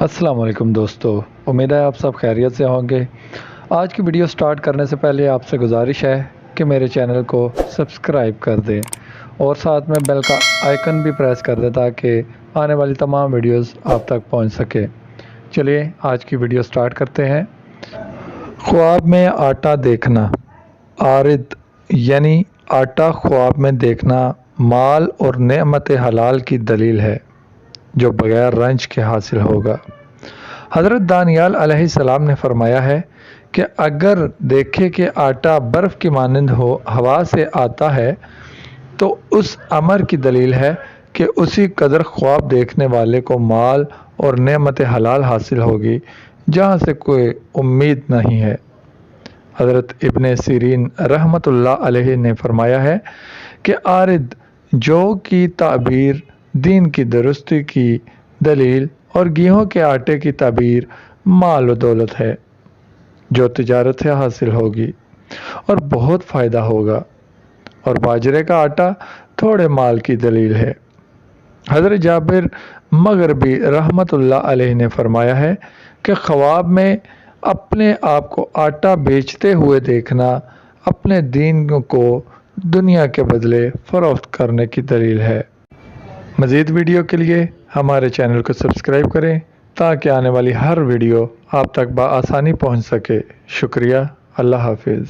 السلام علیکم دوستو، امید ہے آپ سب خیریت سے ہوں گے۔ آج کی ویڈیو سٹارٹ کرنے سے پہلے آپ سے گزارش ہے کہ میرے چینل کو سبسکرائب کر دیں اور ساتھ میں بیل کا آئیکن بھی پریس کر دیں تاکہ آنے والی تمام ویڈیوز آپ تک پہنچ سکے۔ چلیے آج کی ویڈیو سٹارٹ کرتے ہیں۔ خواب میں آٹا دیکھنا۔ عارض یعنی آٹا خواب میں دیکھنا مال اور نعمت حلال کی دلیل ہے جو بغیر رنج کے حاصل ہوگا۔ حضرت دانیال علیہ السلام نے فرمایا ہے کہ اگر دیکھے کہ آٹا برف کی مانند ہوا سے آتا ہے تو اس امر کی دلیل ہے کہ اسی قدر خواب دیکھنے والے کو مال اور نعمت حلال حاصل ہوگی جہاں سے کوئی امید نہیں ہے۔ حضرت ابن سیرین رحمۃ اللہ علیہ نے فرمایا ہے کہ عارض جو کی تعبیر دین کی درستی کی دلیل اور گیہوں کے آٹے کی تعبیر مال و دولت ہے جو تجارت سے حاصل ہوگی اور بہت فائدہ ہوگا، اور باجرے کا آٹا تھوڑے مال کی دلیل ہے۔ حضرت جابر مغربی رحمۃ اللہ علیہ نے فرمایا ہے کہ خواب میں اپنے آپ کو آٹا بیچتے ہوئے دیکھنا اپنے دین کو دنیا کے بدلے فروخت کرنے کی دلیل ہے۔ مزید ویڈیو کے لیے ہمارے چینل کو سبسکرائب کریں تاکہ آنے والی ہر ویڈیو آپ تک بآسانی پہنچ سکے۔ شکریہ۔ اللہ حافظ۔